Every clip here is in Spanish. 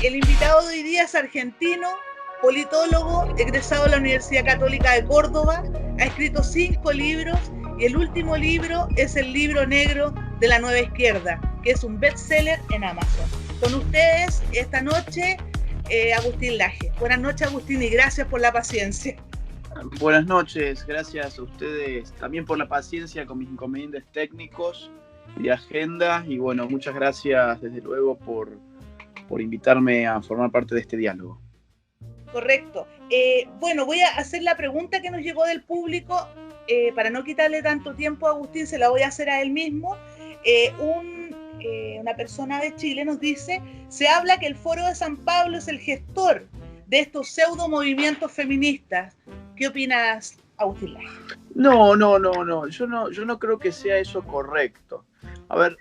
El invitado de hoy día es argentino, politólogo, egresado de la Universidad Católica de Córdoba, ha escrito 5 libros y el último libro es el Libro Negro de la Nueva Izquierda, que es un bestseller en Amazon. Con ustedes esta noche, Agustín Laje. Buenas noches, Agustín, y gracias por la paciencia. Buenas noches, gracias a ustedes también por la paciencia con mis inconvenientes técnicos y de agenda, y bueno, muchas gracias desde luego por invitarme a formar parte de este diálogo. Correcto. Bueno, voy a hacer la pregunta que nos llegó del público, para no quitarle tanto tiempo a Agustín, se la voy a hacer a él mismo. Una persona de Chile nos dice, se habla que el Foro de San Pablo es el gestor de estos pseudo movimientos feministas. ¿Qué opinas, Agustín Laje? No, yo no creo que sea eso correcto. A ver,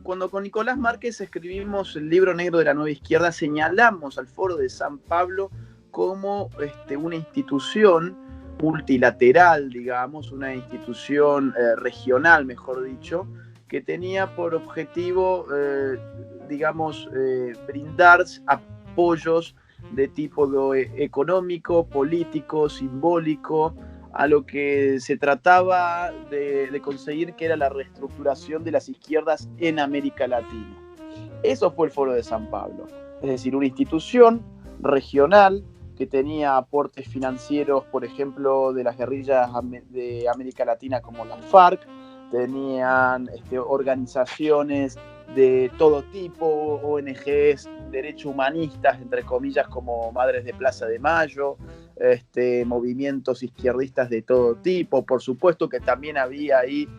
cuando con Nicolás Márquez escribimos el Libro Negro de la Nueva Izquierda, señalamos al Foro de San Pablo como una institución multilateral, digamos, una institución regional, mejor dicho, que tenía por objetivo, brindar apoyos de tipo económico, político, simbólico, a lo que se trataba de conseguir, que era la reestructuración de las izquierdas en América Latina. Eso fue el Foro de San Pablo, es decir, una institución regional que tenía aportes financieros, por ejemplo, de las guerrillas de América Latina como la FARC, tenían organizaciones de todo tipo, ONGs, derechos humanistas, entre comillas, como Madres de Plaza de Mayo, movimientos izquierdistas de todo tipo. Por supuesto que también había ahí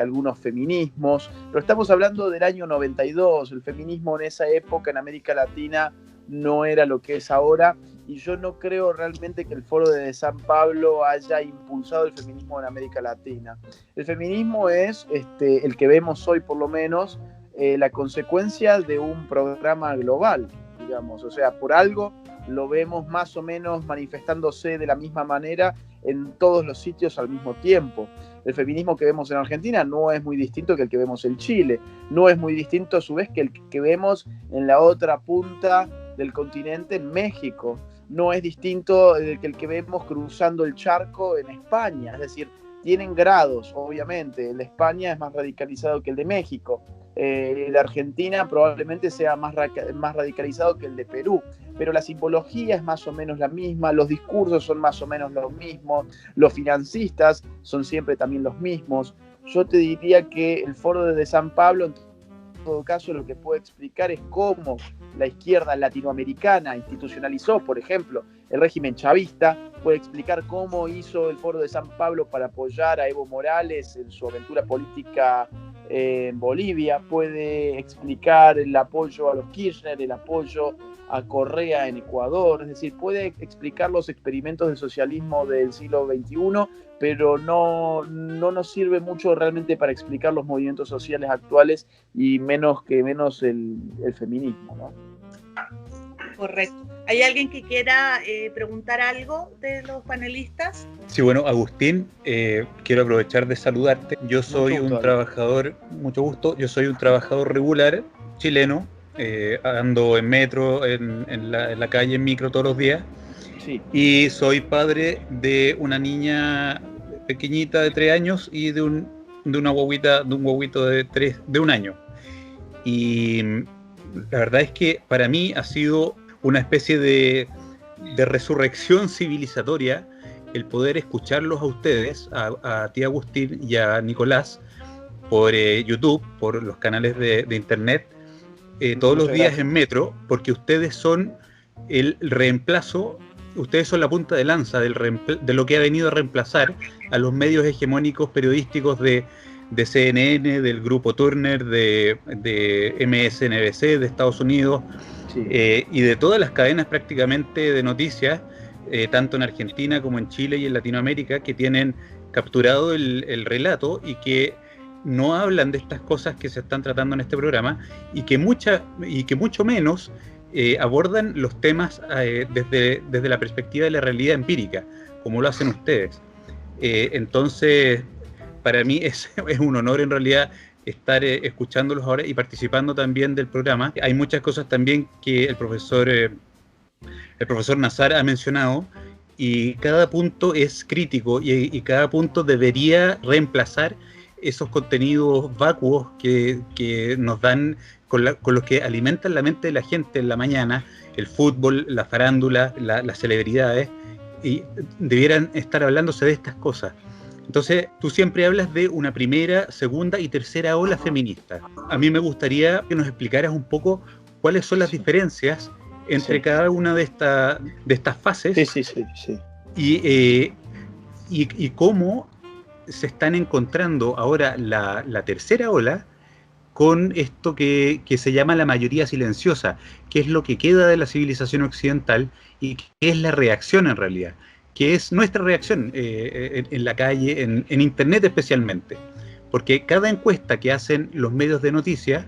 algunos feminismos, pero estamos hablando del año 92, el feminismo en esa época en América Latina no era lo que es ahora, y yo no creo realmente que el Foro de San Pablo haya impulsado el feminismo en América Latina. El feminismo es, el que vemos hoy por lo menos, la consecuencia de un programa global, digamos, o sea, por algo lo vemos más o menos manifestándose de la misma manera en todos los sitios al mismo tiempo. El feminismo que vemos en Argentina no es muy distinto que el que vemos en Chile, no es muy distinto a su vez que el que vemos en la otra punta del continente, en México, no es distinto que el que vemos cruzando el charco en España, es decir, tienen grados, obviamente. El de España es más radicalizado que el de México. El de Argentina probablemente sea más radicalizado que el de Perú, pero la simbología es más o menos la misma, los discursos son más o menos los mismos, los financistas son siempre también los mismos. Yo te diría que el Foro de San Pablo, en todo caso, lo que puede explicar es cómo la izquierda latinoamericana institucionalizó, por ejemplo, el régimen chavista, puede explicar cómo hizo el Foro de San Pablo para apoyar a Evo Morales en su aventura política en Bolivia, puede explicar el apoyo a los Kirchner, el apoyo a Correa en Ecuador, es decir, puede explicar los experimentos del socialismo del siglo XXI, pero no nos sirve mucho realmente para explicar los movimientos sociales actuales, y menos el feminismo, ¿no? Correcto. ¿Hay alguien que quiera preguntar algo de los panelistas? Sí, bueno, Agustín, quiero aprovechar de saludarte. Yo soy mucho gusto, yo soy un trabajador regular chileno, ando en metro, en la calle, en micro todos los días, sí. Y soy padre de una niña pequeñita de 3 años y de un guaguito de 1 año. Y la verdad es que para mí ha sido una especie de resurrección civilizatoria el poder escucharlos a ustedes, a ti, Agustín, y a Nicolás, por YouTube, por los canales de internet, todos los días en metro, porque ustedes son el reemplazo, ustedes son la punta de lanza de lo que ha venido a reemplazar a los medios hegemónicos periodísticos de CNN, del grupo Turner, de MSNBC de Estados Unidos, sí. Y de todas las cadenas prácticamente de noticias, tanto en Argentina como en Chile y en Latinoamérica, que tienen capturado el relato y que no hablan de estas cosas que se están tratando en este programa, y que mucho menos abordan los temas desde la perspectiva de la realidad empírica, como lo hacen ustedes. Entonces, para mí es un honor en realidad estar escuchándolos ahora y participando también del programa. Hay muchas cosas también que el profesor Nazar ha mencionado, y cada punto es crítico y cada punto debería reemplazar esos contenidos vacuos que nos dan, con los que alimentan la mente de la gente en la mañana, el fútbol, la farándula, las celebridades, y debieran estar hablándose de estas cosas. Entonces, tú siempre hablas de una primera, segunda y tercera ola feminista. A mí me gustaría que nos explicaras un poco cuáles son las diferencias entre cada una de estas fases. Sí. Y cómo se están encontrando ahora la tercera ola con esto que se llama la mayoría silenciosa, que es lo que queda de la civilización occidental y que es la reacción en realidad, que es nuestra reacción en la calle, en Internet especialmente. Porque cada encuesta que hacen los medios de noticias,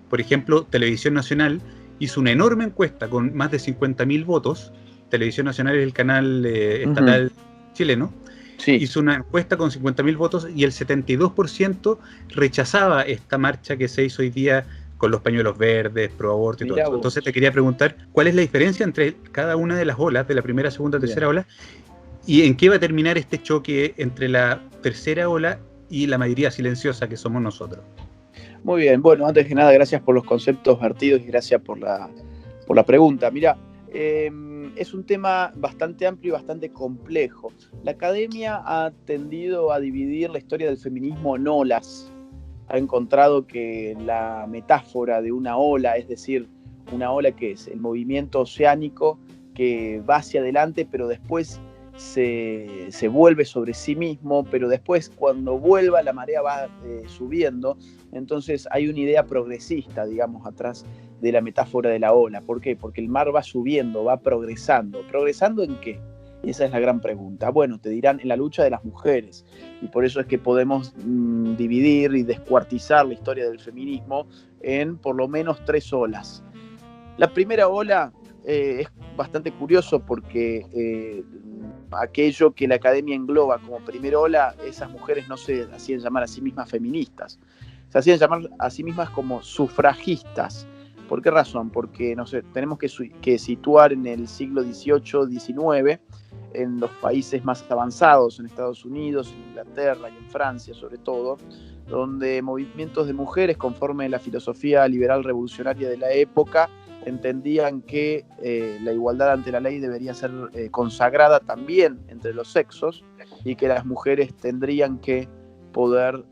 por ejemplo, Televisión Nacional hizo una enorme encuesta con más de 50.000 votos. Televisión Nacional es el canal estatal chileno. Sí. Hizo una encuesta con 50.000 votos y el 72% rechazaba esta marcha que se hizo hoy día con los pañuelos verdes, pro aborto y todo eso. Entonces te quería preguntar, ¿cuál es la diferencia entre cada una de las olas, de la primera, segunda, tercera ola, y en qué va a terminar este choque entre la tercera ola y la mayoría silenciosa que somos nosotros? Muy bien, bueno, antes que nada, gracias por los conceptos vertidos y gracias por la pregunta. Mira, es un tema bastante amplio y bastante complejo. La academia ha tendido a dividir la historia del feminismo en olas. Ha encontrado que la metáfora de una ola, es decir, una ola que es el movimiento oceánico que va hacia adelante, pero después se vuelve sobre sí mismo, pero después cuando vuelva la marea va subiendo. Entonces hay una idea progresista, digamos, atrás de la metáfora de la ola. ¿Por qué? Porque el mar va subiendo, va progresando. ¿Progresando en qué? Esa es la gran pregunta. Bueno, te dirán, en la lucha de las mujeres. Y por eso es que podemos dividir y descuartizar la historia del feminismo en por lo menos 3 olas. La primera ola es bastante curioso porque aquello que la academia engloba como primera ola, esas mujeres no se hacían llamar a sí mismas feministas. Se hacían llamar a sí mismas como sufragistas. ¿Por qué razón? Porque tenemos que situar en el siglo XVIII, XIX, en los países más avanzados, en Estados Unidos, en Inglaterra y en Francia sobre todo, donde movimientos de mujeres, conforme la filosofía liberal revolucionaria de la época, entendían que la igualdad ante la ley debería ser consagrada también entre los sexos y que las mujeres tendrían que poder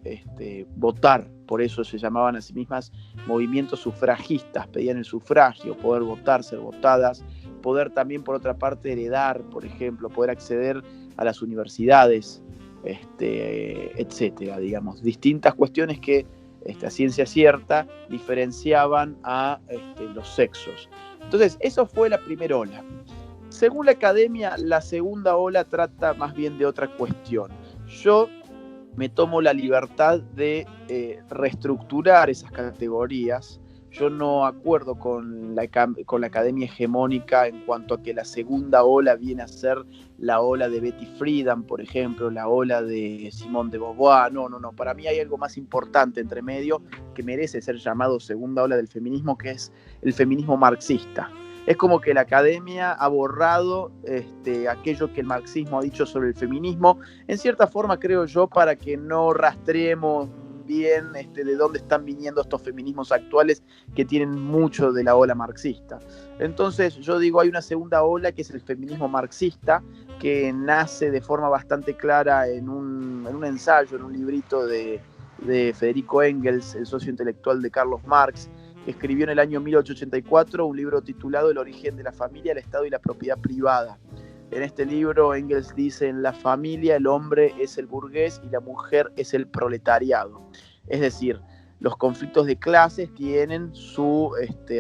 votar. Por eso se llamaban a sí mismas movimientos sufragistas, pedían el sufragio, poder votar, ser votadas, poder también, por otra parte, heredar, por ejemplo, poder acceder a las universidades, etcétera, digamos. Distintas cuestiones que, a ciencia cierta, diferenciaban a los sexos. Entonces, eso fue la primera ola. Según la academia, la segunda ola trata más bien de otra cuestión. Yo me tomo la libertad de reestructurar esas categorías. Yo no acuerdo con la academia hegemónica en cuanto a que la segunda ola viene a ser la ola de Betty Friedan, por ejemplo, la ola de Simone de Beauvoir. No. Para mí hay algo más importante entre medio que merece ser llamado segunda ola del feminismo, que es el feminismo marxista. Es como que la academia ha borrado aquello que el marxismo ha dicho sobre el feminismo, en cierta forma, creo yo, para que no rastreemos bien de dónde están viniendo estos feminismos actuales que tienen mucho de la ola marxista. Entonces yo digo, hay una segunda ola que es el feminismo marxista, que nace de forma bastante clara en un ensayo, en un librito de Federico Engels, el socio intelectual de Carlos Marx, que escribió en el año 1884 un libro titulado El origen de la familia, el Estado y la propiedad privada. En este libro Engels dice: en la familia el hombre es el burgués y la mujer es el proletariado. Es decir, los conflictos de clases tienen su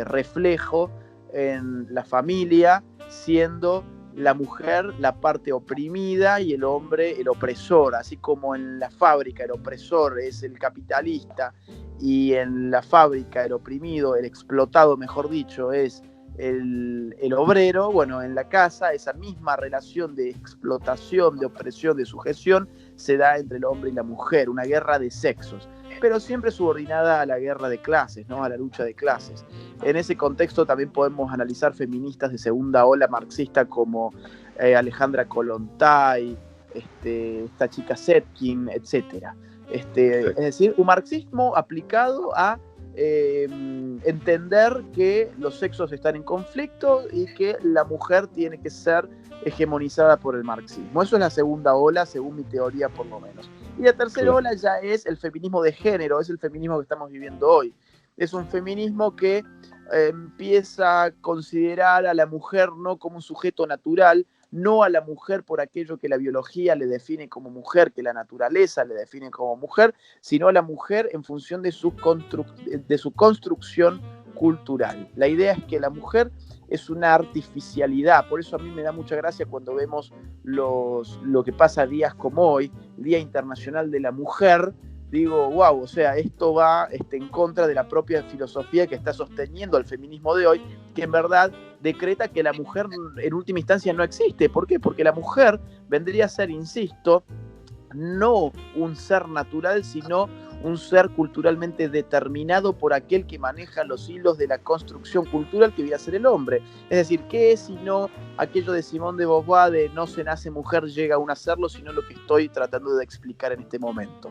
reflejo en la familia, siendo la mujer la parte oprimida y el hombre el opresor, así como en la fábrica el opresor es el capitalista y en la fábrica el oprimido, el explotado mejor dicho, es el obrero, bueno, en la casa esa misma relación de explotación, de opresión, de sujeción se da entre el hombre y la mujer, una guerra de sexos, pero siempre subordinada a la guerra de clases, ¿no? A la lucha de clases. En ese contexto también podemos analizar feministas de segunda ola marxista como Alejandra Kollontai, esta chica Zetkin, etc. Es decir, un marxismo aplicado a entender que los sexos están en conflicto y que la mujer tiene que ser hegemonizada por el marxismo. Eso es la segunda ola, según mi teoría por lo menos. Y la tercera ola ya es el feminismo de género, es el feminismo que estamos viviendo hoy. Es un feminismo que empieza a considerar a la mujer no como un sujeto natural, no a la mujer por aquello que la biología le define como mujer, que la naturaleza le define como mujer, sino a la mujer en función de su construcción cultural. La idea es que la mujer es una artificialidad, por eso a mí me da mucha gracia cuando vemos lo que pasa días como hoy, Día Internacional de la Mujer. Digo, wow, o sea, esto va en contra de la propia filosofía que está sosteniendo el feminismo de hoy, que en verdad decreta que la mujer en última instancia no existe. ¿Por qué? Porque la mujer vendría a ser, insisto, no un ser natural, sino un ser culturalmente determinado por aquel que maneja los hilos de la construcción cultural que viene a ser el hombre. Es decir, ¿qué es sino aquello de Simone de Beauvoir de no se nace mujer, llega a un hacerlo, sino lo que estoy tratando de explicar en este momento?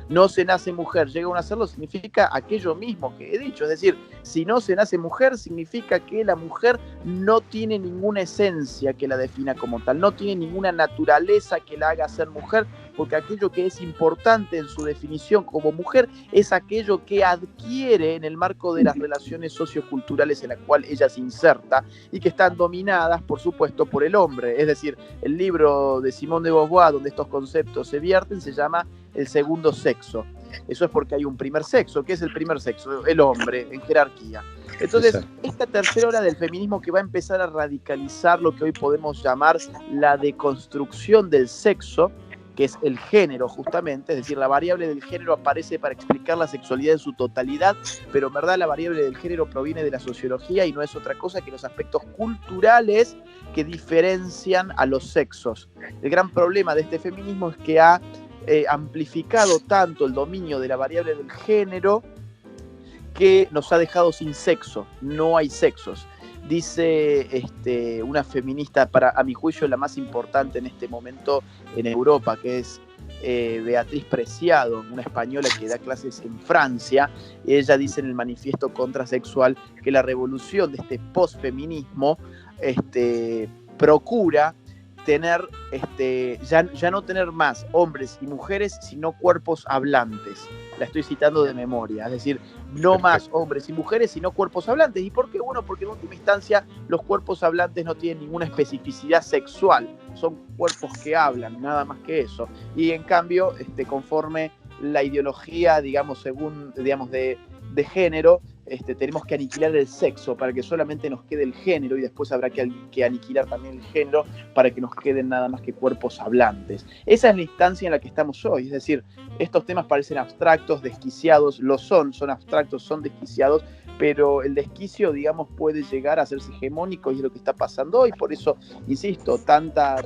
No se nace mujer, llega a un hacerlo significa aquello mismo que he dicho. Es decir, si no se nace mujer, significa que la mujer no tiene ninguna esencia que la defina como tal, no tiene ninguna naturaleza que la haga ser mujer, porque aquello que es importante en su definición como mujer es aquello que adquiere en el marco de las relaciones socioculturales en las cuales ella se inserta y que están dominadas, por supuesto, por el hombre. Es decir, el libro de Simone de Beauvoir, donde estos conceptos se vierten, se llama El segundo sexo. Eso es porque hay un primer sexo. ¿Qué es el primer sexo? El hombre, en jerarquía. Entonces, esta tercera ola del feminismo que va a empezar a radicalizar lo que hoy podemos llamar la deconstrucción del sexo, que es el género justamente, es decir, la variable del género aparece para explicar la sexualidad en su totalidad, pero en verdad la variable del género proviene de la sociología y no es otra cosa que los aspectos culturales que diferencian a los sexos. El gran problema de este feminismo es que ha amplificado tanto el dominio de la variable del género que nos ha dejado sin sexo, no hay sexos. Dice una feminista, a mi juicio la más importante en este momento en Europa, que es Beatriz Preciado, una española que da clases en Francia. Ella dice en el manifiesto contrasexual que la revolución de este posfeminismo procura tener, ya no tener más hombres y mujeres, sino cuerpos hablantes. La estoy citando de memoria, es decir, no más hombres y mujeres, sino cuerpos hablantes. ¿Y por qué? Bueno, porque en última instancia los cuerpos hablantes no tienen ninguna especificidad sexual, son cuerpos que hablan, nada más que eso. Y en cambio, conforme la ideología, digamos, de género, tenemos que aniquilar el sexo para que solamente nos quede el género y después habrá que aniquilar también el género para que nos queden nada más que cuerpos hablantes. Esa es la instancia en la que estamos hoy, es decir, estos temas parecen abstractos, desquiciados, son abstractos, son desquiciados, pero el desquicio, digamos, puede llegar a hacerse hegemónico y es lo que está pasando hoy. Por eso, insisto, tanta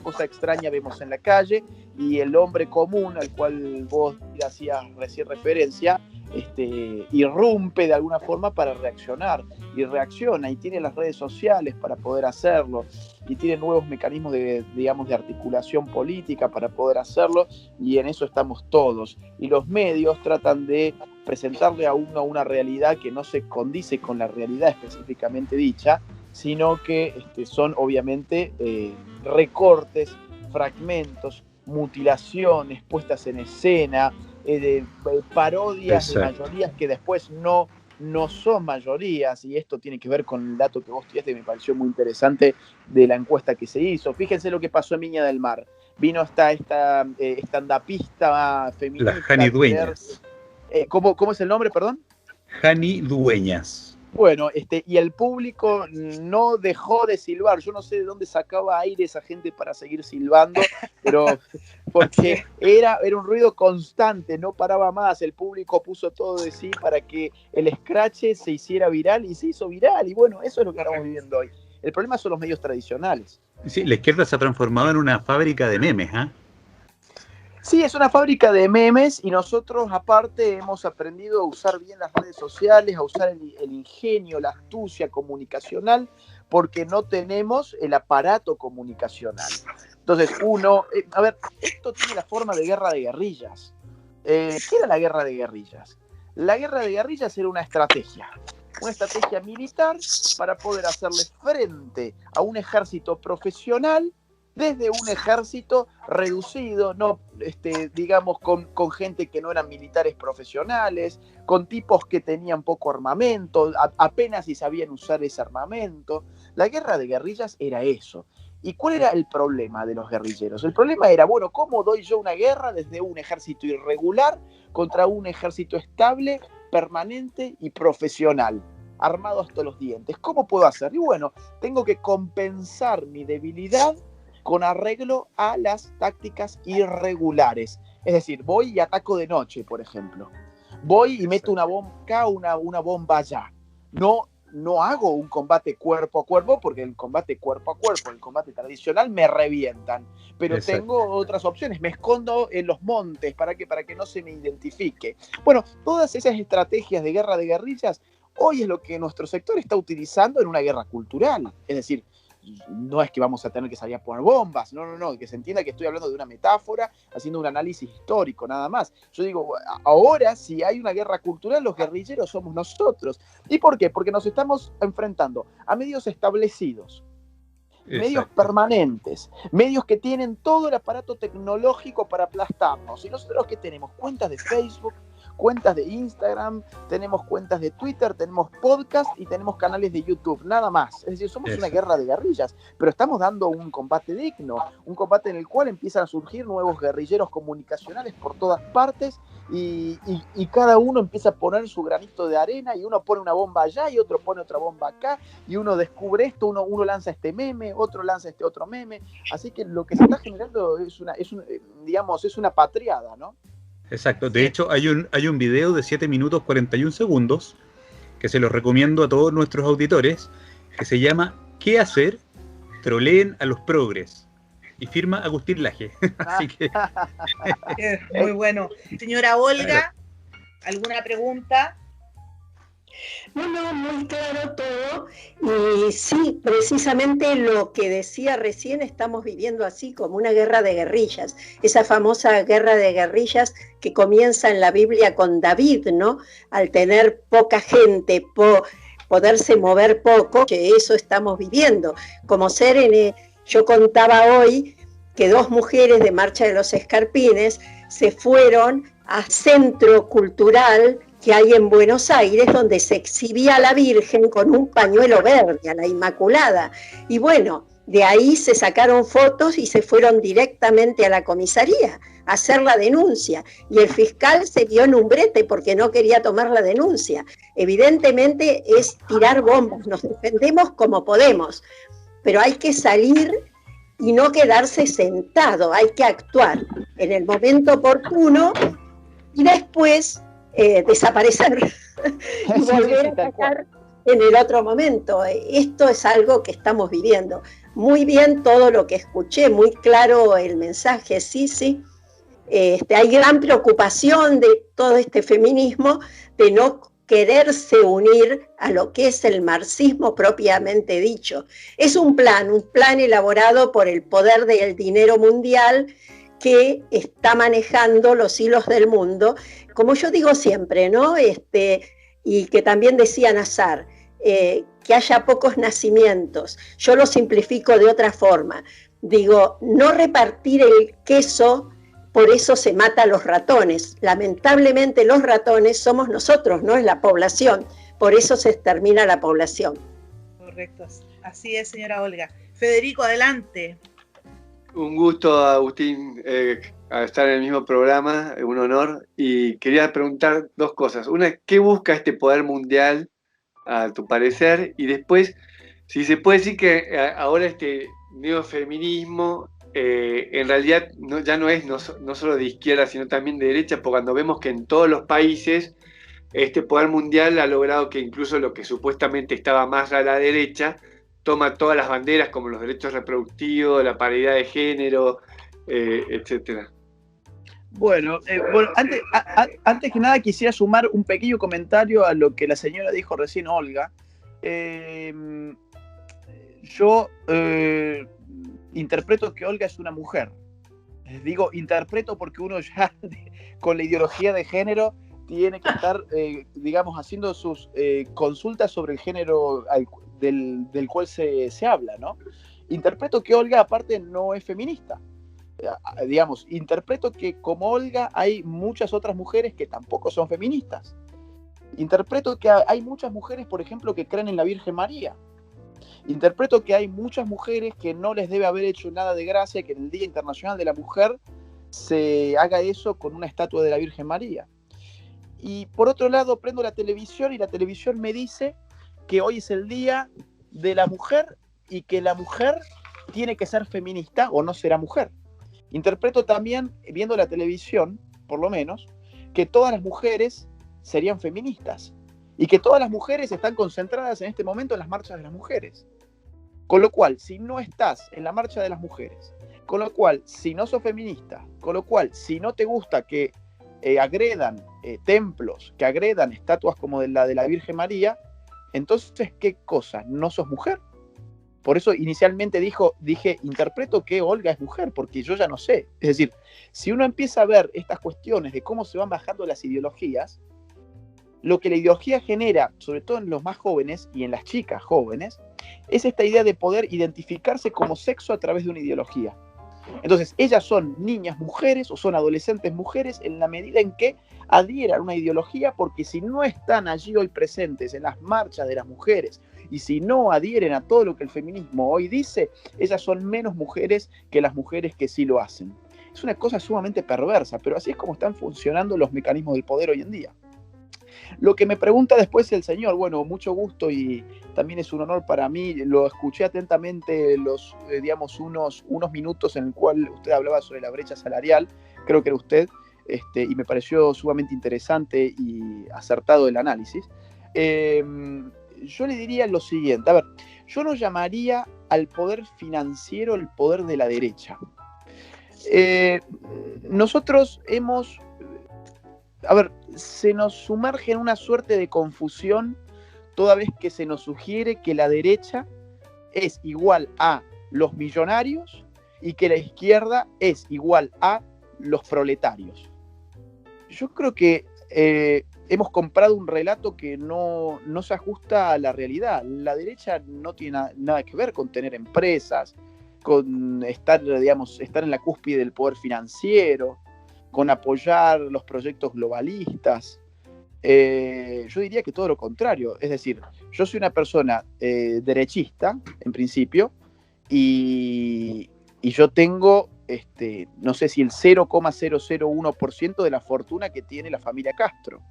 cosa extraña vemos en la calle y el hombre común al cual vos hacías recién referencia, irrumpe de alguna forma para reaccionar y reacciona y tiene las redes sociales para poder hacerlo y tiene nuevos mecanismos de articulación política para poder hacerlo y en eso estamos todos y los medios tratan de presentarle a uno una realidad que no se condice con la realidad específicamente dicha, sino que son obviamente recortes, fragmentos, mutilaciones, puestas en escena, parodias de mayorías que después no son mayorías, y esto tiene que ver con el dato que vos tiraste que me pareció muy interesante de la encuesta que se hizo. Fíjense lo que pasó en Viña del Mar. Vino esta estandapista feminista. La Jani Dueñas. ¿Cómo es el nombre, perdón? Jani Dueñas. Bueno, y el público no dejó de silbar. Yo no sé de dónde sacaba aire esa gente para seguir silbando, pero porque era un ruido constante, no paraba más. El público puso todo de sí para que el escrache se hiciera viral y se hizo viral. Y bueno, eso es lo que estamos viviendo hoy. El problema son los medios tradicionales. Sí, la izquierda se ha transformado en una fábrica de memes, ¿ah? Sí, es una fábrica de memes y nosotros aparte hemos aprendido a usar bien las redes sociales, a usar el ingenio, la astucia comunicacional, porque no tenemos el aparato comunicacional. Entonces a ver, esto tiene la forma de guerra de guerrillas. ¿Qué era la guerra de guerrillas? La guerra de guerrillas era una estrategia militar para poder hacerle frente a un ejército profesional desde un ejército reducido, no, digamos, con gente que no eran militares profesionales, con tipos que tenían poco armamento, apenas si sabían usar ese armamento. La guerra de guerrillas era eso. ¿Y cuál era el problema de los guerrilleros? El problema era, bueno, ¿cómo doy yo una guerra desde un ejército irregular contra un ejército estable, permanente y profesional, armado hasta los dientes? ¿Cómo puedo hacer? Y bueno, tengo que compensar mi debilidad con arreglo a las tácticas irregulares. Es decir, voy y ataco de noche, por ejemplo. Voy y meto una bomba acá, una bomba allá. No hago un combate cuerpo a cuerpo, porque el combate cuerpo a cuerpo, el combate tradicional, me revientan. Pero tengo otras opciones. Me escondo en los montes para que no se me identifique. Bueno, todas esas estrategias de guerra de guerrillas hoy es lo que nuestro sector está utilizando en una guerra cultural. Es decir, no es que vamos a tener que salir a poner bombas, no, que se entienda que estoy hablando de una metáfora, haciendo un análisis histórico, nada más. Yo digo, ahora si hay una guerra cultural, los guerrilleros somos nosotros. ¿Y por qué? Porque nos estamos enfrentando a medios establecidos, medios permanentes, medios que tienen todo el aparato tecnológico para aplastarnos. Y nosotros que tenemos cuentas de Facebook, cuentas de Instagram, tenemos cuentas de Twitter, tenemos podcast y tenemos canales de YouTube, nada más. Es decir, somos una guerra de guerrillas, pero estamos dando un combate digno, un combate en el cual empiezan a surgir nuevos guerrilleros comunicacionales por todas partes y cada uno empieza a poner su granito de arena y uno pone una bomba allá y otro pone otra bomba acá y uno descubre esto, uno lanza este meme, otro lanza este otro meme. Así que lo que se está generando es una patriada, ¿no? Exacto. De hecho, hay un video de 7 minutos 41 segundos que se los recomiendo a todos nuestros auditores, que se llama ¿Qué hacer? Troleen a los progres. Y firma Agustín Laje. Así que... Muy bueno. Señora Olga, ¿alguna pregunta? No, muy claro todo. Y sí, precisamente lo que decía recién estamos viviendo así, como una guerra de guerrillas. Esa famosa guerra de guerrillas que comienza en la Biblia con David, ¿no? Al tener poca gente, poderse mover poco, que eso estamos viviendo. Como yo contaba hoy que 2 mujeres de Marcha de los Escarpines se fueron a Centro Cultural que hay en Buenos Aires, donde se exhibía a la Virgen con un pañuelo verde, a la Inmaculada. Y bueno, de ahí se sacaron fotos y se fueron directamente a la comisaría a hacer la denuncia. Y el fiscal se vio en un brete porque no quería tomar la denuncia. Evidentemente es tirar bombas, nos defendemos como podemos, pero hay que salir y no quedarse sentado, hay que actuar en el momento oportuno y después desaparecer y volver a atacar en el otro momento. Esto es algo que estamos viviendo. Muy bien todo lo que escuché, muy claro el mensaje, sí. Hay gran preocupación de todo este feminismo de no quererse unir a lo que es el marxismo propiamente dicho. Es un plan elaborado por el poder del dinero mundial que está manejando los hilos del mundo, como yo digo siempre, ¿no? Y que también decía Nazar, que haya pocos nacimientos. Yo lo simplifico de otra forma. Digo, no repartir el queso, por eso se mata a los ratones. Lamentablemente los ratones somos nosotros, no es la población. Por eso se extermina la población. Correcto, así es, señora Olga. Federico, adelante. Un gusto, Agustín, estar en el mismo programa, un honor. Y quería preguntar 2 cosas. Una, ¿qué busca este poder mundial a tu parecer, y después, si se puede decir que ahora este neofeminismo en realidad ya no es no solo de izquierda, sino también de derecha, porque cuando vemos que en todos los países este poder mundial ha logrado que incluso lo que supuestamente estaba más a la derecha toma todas las banderas como los derechos reproductivos, la paridad de género, etcétera. Bueno, antes que nada quisiera sumar un pequeño comentario a lo que la señora dijo recién, Olga. Yo interpreto que Olga es una mujer. Digo interpreto porque uno ya con la ideología de género tiene que estar, digamos, haciendo sus consultas sobre el género del cual se habla, ¿no? Interpreto que Olga, aparte, no es feminista. Digamos, interpreto que como Olga hay muchas otras mujeres que tampoco son feministas. Interpreto que hay muchas mujeres, por ejemplo, que creen en la Virgen María. Interpreto que hay muchas mujeres que no les debe haber hecho nada de gracia que en el Día Internacional de la Mujer se haga eso con una estatua de la Virgen María. Y por otro lado, prendo la televisión y la televisión me dice que hoy es el Día de la Mujer y que la mujer tiene que ser feminista o no será mujer. Interpreto también, viendo la televisión, por lo menos, que todas las mujeres serían feministas y que todas las mujeres están concentradas en este momento en las marchas de las mujeres. Con lo cual, si no estás en la marcha de las mujeres, con lo cual, si no sos feminista, con lo cual, si no te gusta que agredan templos, que agredan estatuas como la de la Virgen María, entonces, ¿qué cosa? ¿No sos mujer? Por eso inicialmente dije, interpreto que Olga es mujer, porque yo ya no sé. Es decir, si uno empieza a ver estas cuestiones de cómo se van bajando las ideologías, lo que la ideología genera, sobre todo en los más jóvenes y en las chicas jóvenes, es esta idea de poder identificarse como sexo a través de una ideología. Entonces, ellas son niñas mujeres o son adolescentes mujeres en la medida en que adhieran a una ideología, porque si no están allí hoy presentes en las marchas de las mujeres y si no adhieren a todo lo que el feminismo hoy dice, ellas son menos mujeres que las mujeres que sí lo hacen. Es una cosa sumamente perversa, pero así es como están funcionando los mecanismos del poder hoy en día. Lo que me pregunta después el señor, bueno, mucho gusto y también es un honor para mí, lo escuché atentamente digamos, unos minutos en el cual usted hablaba sobre la brecha salarial, creo que era usted, y me pareció sumamente interesante y acertado el análisis. Yo le diría lo siguiente, a ver, yo no llamaría al poder financiero el poder de la derecha. Nosotros se nos sumerge en una suerte de confusión toda vez que se nos sugiere que la derecha es igual a los millonarios y que la izquierda es igual a los proletarios. Yo creo que hemos comprado un relato que no se ajusta a la realidad. La derecha no tiene nada que ver con tener empresas, con estar en la cúspide del poder financiero, con apoyar los proyectos globalistas. Yo diría que todo lo contrario. Es decir, yo soy una persona derechista, en principio, y yo tengo, no sé si el 0,001% de la fortuna que tiene la familia Castro.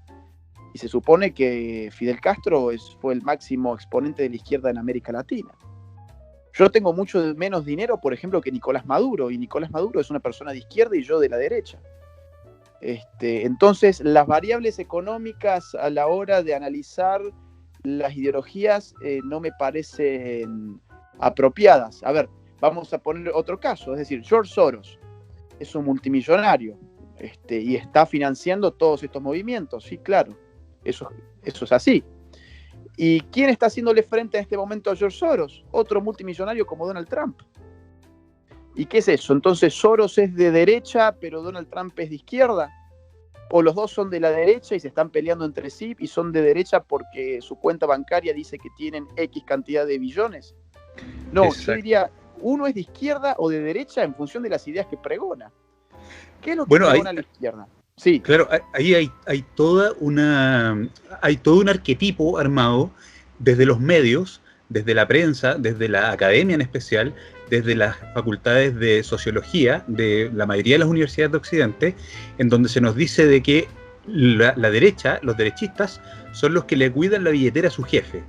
Y se supone que Fidel Castro fue el máximo exponente de la izquierda en América Latina. Yo tengo mucho menos dinero, por ejemplo, que Nicolás Maduro, y Nicolás Maduro es una persona de izquierda y yo de la derecha. Entonces, las variables económicas a la hora de analizar las ideologías no me parecen apropiadas. A ver, vamos a poner otro caso, es decir, George Soros es un multimillonario y está financiando todos estos movimientos, sí, claro, eso es así. ¿Y quién está haciéndole frente en este momento a George Soros? Otro multimillonario como Donald Trump. ¿Y qué es eso? Entonces, ¿Soros es de derecha, pero Donald Trump es de izquierda? ¿O los dos son de la derecha y se están peleando entre sí y son de derecha porque su cuenta bancaria dice que tienen X cantidad de billones? No, exacto. Yo diría, uno es de izquierda o de derecha en función de las ideas que pregona. ¿Qué es lo que pregona la izquierda? Sí. Claro, ahí hay todo un arquetipo armado desde los medios, desde la prensa, desde la academia en especial, desde las facultades de sociología de la mayoría de las universidades de Occidente, en donde se nos dice de que la derecha, los derechistas, son los que le cuidan la billetera a su jefe,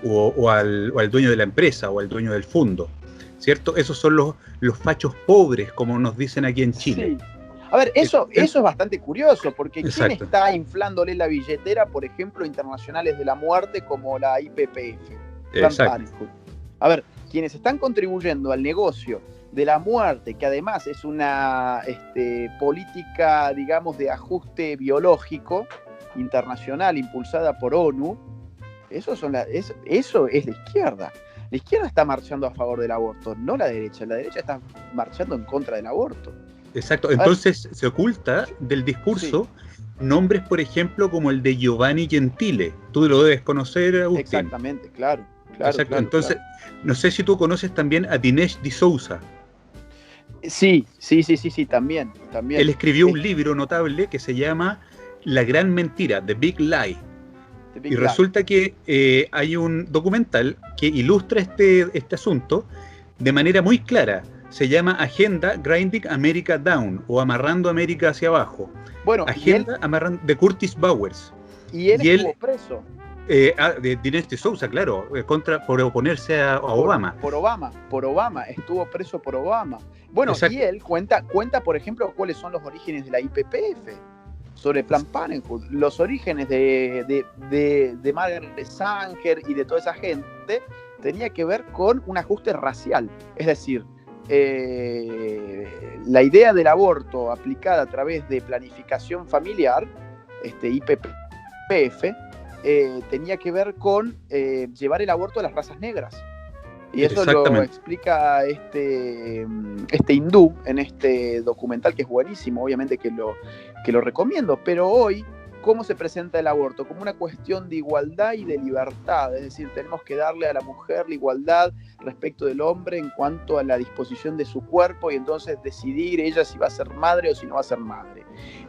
o al dueño de la empresa, o al dueño del fondo, ¿cierto? Esos son los fachos pobres, como nos dicen aquí en Chile. Sí. A ver, eso es bastante curioso, porque Exacto. ¿quién está inflándole la billetera, por ejemplo, internacionales de la muerte como la IPPF? Exacto. A ver, quienes están contribuyendo al negocio de la muerte, que además es una política, digamos, de ajuste biológico internacional impulsada por ONU, eso es la izquierda. La izquierda está marchando a favor del aborto, no la derecha. La derecha está marchando en contra del aborto. Exacto, entonces se oculta del discurso nombres, por ejemplo, como el de Giovanni Gentile. Tú lo debes conocer, Agustín. Exactamente, claro. Exacto. Entonces, no sé si tú conoces también a Dinesh D'Souza. Sí, también. Él escribió un libro notable que se llama La Gran Mentira, The Big Lie. Y resulta que hay un documental que ilustra este asunto de manera muy clara. Se llama Agenda Grinding America Down, o Amarrando América hacia abajo. Bueno, Agenda de Curtis Bowers. Y él estuvo preso. De Dinesh D'Souza, claro, por oponerse a Obama. Por Obama, estuvo preso por Obama. Bueno, exacto. Y él cuenta, por ejemplo, cuáles son los orígenes de la IPPF, sobre Planned Parenthood, los orígenes de Margaret Sanger y de toda esa gente, tenía que ver con un ajuste racial. Es decir, la idea del aborto aplicada a través de planificación familiar, IPPF, tenía que ver con llevar el aborto a las razas negras. Y eso lo explica este hindú en este documental, que es buenísimo, obviamente que lo recomiendo. Pero hoy, ¿cómo se presenta el aborto? Como una cuestión de igualdad y de libertad. Es decir, tenemos que darle a la mujer la igualdad respecto del hombre en cuanto a la disposición de su cuerpo, y entonces decidir ella si va a ser madre o si no va a ser madre.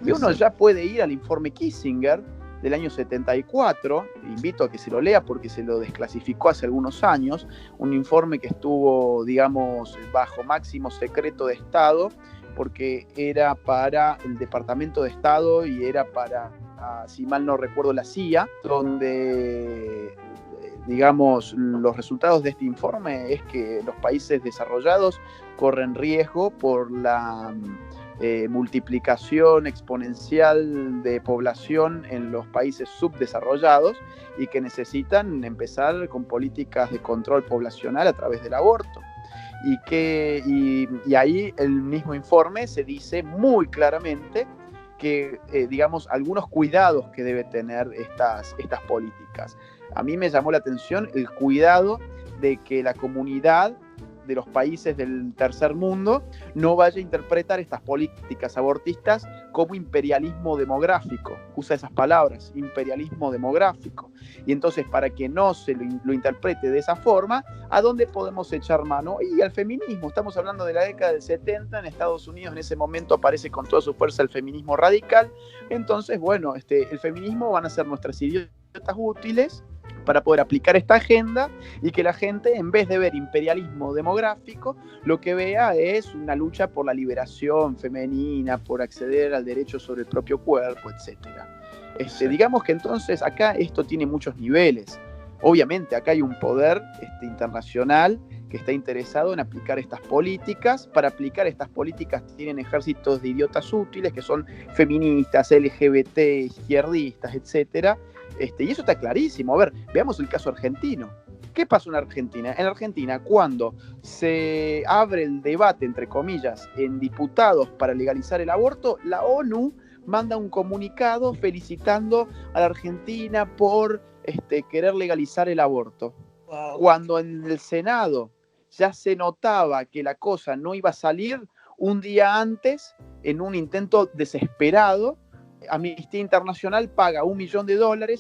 Y uno ya puede ir al informe Kissinger del año 74, invito a que se lo lea porque se lo desclasificó hace algunos años, un informe que estuvo, digamos, bajo máximo secreto de Estado, porque era para el Departamento de Estado y era para, si mal no recuerdo, la CIA, donde, digamos, los resultados de este informe es que los países desarrollados corren riesgo por la multiplicación exponencial de población en los países subdesarrollados, y que necesitan empezar con políticas de control poblacional a través del aborto. Y ahí el mismo informe se dice muy claramente que, digamos, algunos cuidados que debe tener estas políticas. A mí me llamó la atención el cuidado de que la comunidad de los países del tercer mundo no vaya a interpretar estas políticas abortistas como imperialismo demográfico. Usa esas palabras, imperialismo demográfico. Y entonces, para que no se lo interprete de esa forma, ¿a dónde podemos echar mano? Y al feminismo. Estamos hablando de la década del 70, en Estados Unidos en ese momento aparece con toda su fuerza el feminismo radical. Entonces, bueno, el feminismo van a ser nuestras idiotas útiles para poder aplicar esta agenda, y que la gente, en vez de ver imperialismo demográfico, lo que vea es una lucha por la liberación femenina, por acceder al derecho sobre el propio cuerpo, etc. Digamos que entonces acá esto tiene muchos niveles. Obviamente acá hay un poder internacional que está interesado en aplicar estas políticas. Para aplicar estas políticas tienen ejércitos de idiotas útiles que son feministas, LGBT, izquierdistas, etc. Y eso está clarísimo. A ver, veamos el caso argentino. ¿Qué pasó en Argentina? En Argentina, cuando se abre el debate, entre comillas, en diputados para legalizar el aborto, la ONU manda un comunicado felicitando a la Argentina por querer legalizar el aborto. Wow. Cuando en el Senado ya se notaba que la cosa no iba a salir, un día antes, en un intento desesperado, Amnistía Internacional paga $1 millón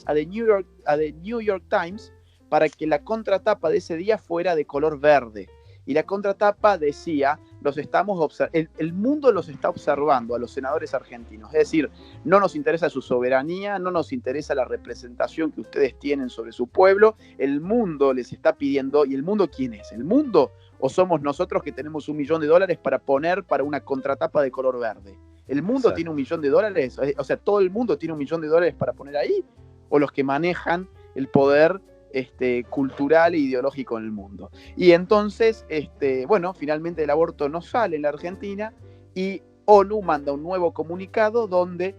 a The New York Times para que la contratapa de ese día fuera de color verde. Y la contratapa decía, el mundo los está observando a los senadores argentinos. Es decir, no nos interesa su soberanía, no nos interesa la representación que ustedes tienen sobre su pueblo. El mundo les está pidiendo. ¿Y el mundo quién es? ¿El mundo? ¿O somos nosotros que tenemos $1 millón para poner para una contratapa de color verde? ¿El mundo tiene $1 millón? O sea, ¿todo el mundo tiene $1 millón para poner ahí? o los que manejan el poder cultural e ideológico en el mundo. Y entonces, bueno, finalmente el aborto no sale en la Argentina y ONU manda un nuevo comunicado donde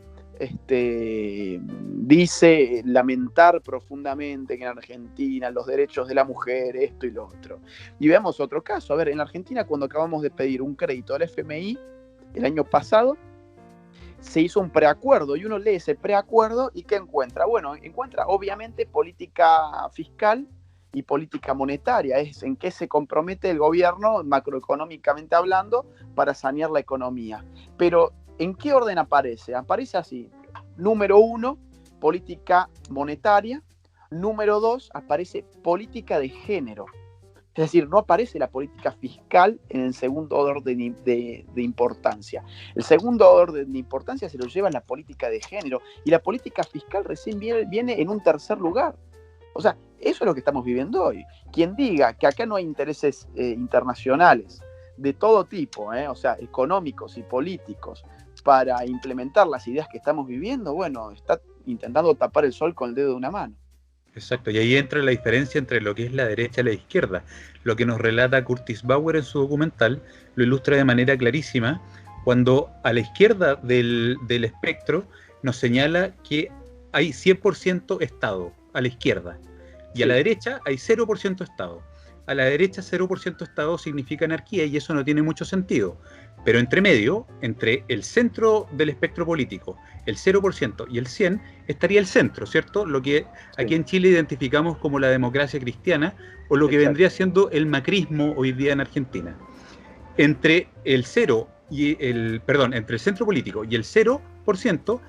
dice lamentar profundamente que en Argentina los derechos de la mujer, esto y lo otro. Y veamos otro caso. A ver, en Argentina, cuando acabamos de pedir un crédito al FMI el año pasado, se hizo un preacuerdo y uno lee ese preacuerdo y ¿qué encuentra? Bueno, encuentra obviamente política fiscal y política monetaria, es en qué se compromete el gobierno macroeconómicamente hablando para sanear la economía. Pero ¿en qué orden aparece? Aparece así: número 1, política monetaria; número 2, aparece política de género. Es decir, no aparece la política fiscal en el segundo orden de importancia. El segundo orden de importancia se lo lleva la política de género y la política fiscal recién viene en un tercer lugar. O sea, eso es lo que estamos viviendo hoy. Quien diga que acá no hay intereses internacionales de todo tipo, o sea, económicos y políticos, para implementar las ideas que estamos viviendo, bueno, está intentando tapar el sol con el dedo de una mano. Exacto, y ahí entra la diferencia entre lo que es la derecha y la izquierda. Lo que nos relata Curtis Bauer en su documental lo ilustra de manera clarísima cuando a la izquierda del espectro nos señala que hay 100% Estado a la izquierda y a la derecha hay 0% Estado. A la derecha 0% Estado significa anarquía y eso no tiene mucho sentido. Pero entre medio, entre el centro del espectro político, el 0% y el 100%, estaría el centro, ¿cierto? Lo que aquí en Chile identificamos como la democracia cristiana o lo que vendría siendo el macrismo hoy día en Argentina. Entre el entre el centro político y el 0%,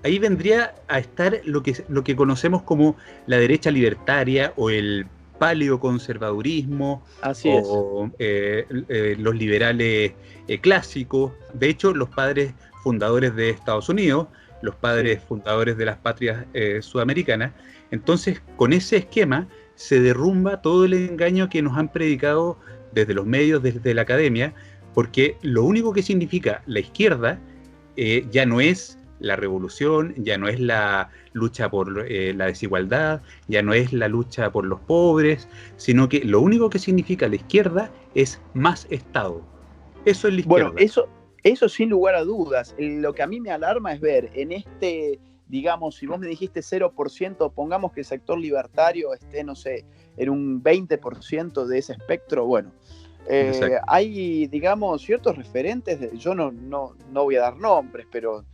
ahí vendría a estar lo que conocemos como la derecha libertaria o el paleoconservadurismo, o los liberales clásicos. De hecho, los padres fundadores de Estados Unidos, los padres fundadores de las patrias sudamericanas. Entonces, con ese esquema se derrumba todo el engaño que nos han predicado desde los medios, desde la academia, porque lo único que significa la izquierda ya no es la revolución, ya no es la lucha por la desigualdad, ya no es la lucha por los pobres, sino que lo único que significa la izquierda es más Estado. Eso es la izquierda. Bueno, eso sin lugar a dudas. Lo que a mí me alarma es ver en digamos, si vos me dijiste 0%, pongamos que el sector libertario esté, no sé, en un 20% de ese espectro, bueno. Hay, digamos, ciertos referentes, yo no voy a dar nombres, pero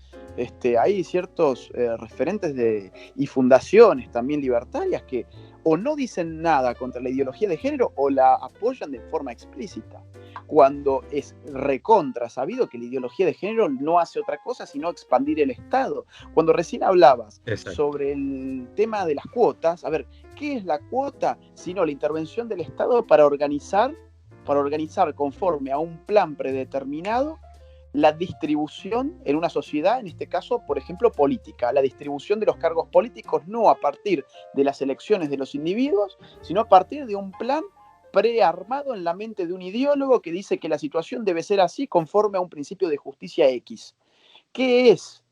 hay ciertos referentes y fundaciones también libertarias que o no dicen nada contra la ideología de género o la apoyan de forma explícita, cuando es recontra sabido que la ideología de género no hace otra cosa sino expandir el Estado. Cuando recién hablabas sobre el tema de las cuotas, a ver, ¿qué es la cuota? Sino la intervención del Estado para organizar conforme a un plan predeterminado la distribución en una sociedad, en este caso, por ejemplo, política, la distribución de los cargos políticos no a partir de las elecciones de los individuos, sino a partir de un plan prearmado en la mente de un ideólogo que dice que la situación debe ser así conforme a un principio de justicia X. ¿Qué es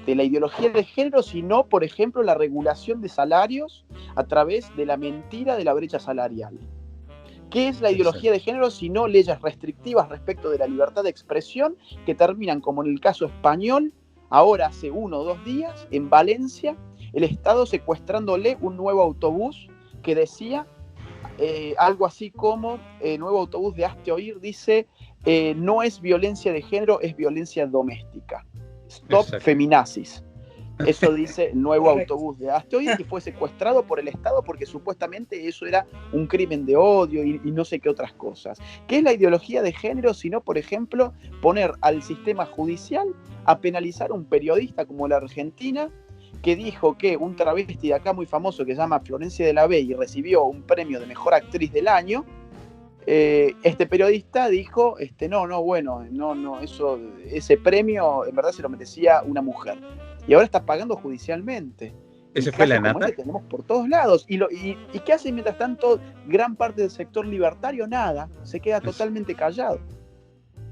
la ideología de género, sino, por ejemplo, la regulación de salarios a través de la mentira de la brecha salarial? ¿Qué es la ideología de género si no leyes restrictivas respecto de la libertad de expresión que terminan, como en el caso español, ahora hace 1 o 2 días, en Valencia, el Estado secuestrándole un nuevo autobús que decía algo así como, nuevo autobús de Hazte Oír, dice, no es violencia de género, es violencia doméstica. Stop feminazis. Eso dice el nuevo autobús de Hazte Oír, que fue secuestrado por el Estado porque supuestamente eso era un crimen de odio y no sé qué otras cosas. ¿Qué es la ideología de género? Sino, por ejemplo, poner al sistema judicial a penalizar a un periodista como la Argentina, que dijo que un travesti de acá muy famoso que se llama Florencia de la B y recibió un premio de mejor actriz del año. Este periodista dijo, ese premio en verdad se lo merecía una mujer. Y ahora está pagando judicialmente. ¿Ese fue la nata? Que tenemos por todos lados. ¿Y qué hace mientras tanto gran parte del sector libertario? Nada, se queda totalmente callado.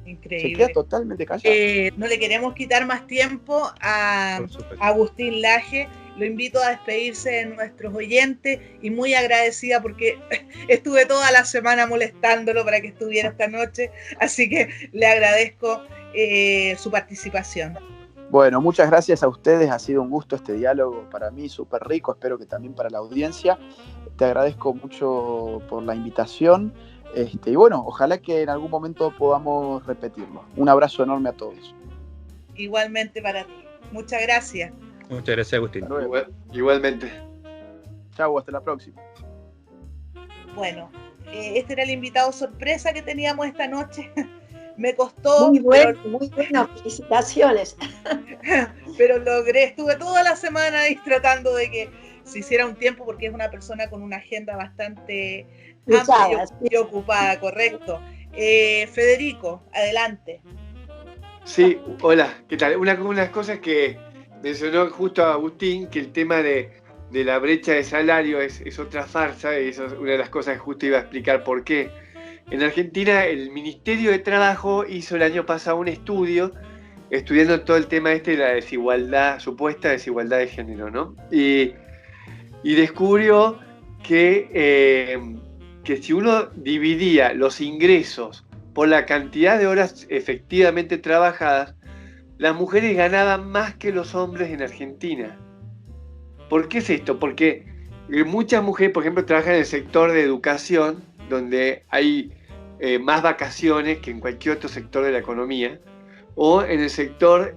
Increíble. Se queda totalmente callado. No le queremos quitar más tiempo a Agustín Laje lo invito a despedirse de nuestros oyentes y muy agradecida porque estuve toda la semana molestándolo para que estuviera esta noche, así que le agradezco su participación. Bueno, muchas gracias a ustedes, ha sido un gusto este diálogo para mí, súper rico, espero que también para la audiencia. Te agradezco mucho por la invitación y bueno, ojalá que en algún momento podamos repetirlo. Un abrazo enorme a todos. Igualmente para ti. Muchas gracias. Muchas gracias, Agustín. Igualmente. Chau, hasta la próxima. Bueno, este era el invitado sorpresa que teníamos esta noche. Me costó. Muy bueno, muy buenas, felicitaciones. Pero logré, estuve toda la semana ahí tratando de que se hiciera un tiempo porque es una persona con una agenda bastante amplia y ocupada, correcto. Federico, adelante. Sí, hola, ¿qué tal? Unas cosas que mencionó justo Agustín, que el tema de la brecha de salario es otra farsa, y eso es una de las cosas que justo iba a explicar por qué. En Argentina, el Ministerio de Trabajo hizo el año pasado un estudio estudiando todo el tema de la desigualdad, supuesta desigualdad de género, ¿no? Y descubrió que si uno dividía los ingresos por la cantidad de horas efectivamente trabajadas, las mujeres ganaban más que los hombres en Argentina. ¿Por qué es esto? Porque muchas mujeres, por ejemplo, trabajan en el sector de educación, donde hay más vacaciones que en cualquier otro sector de la economía, o en el sector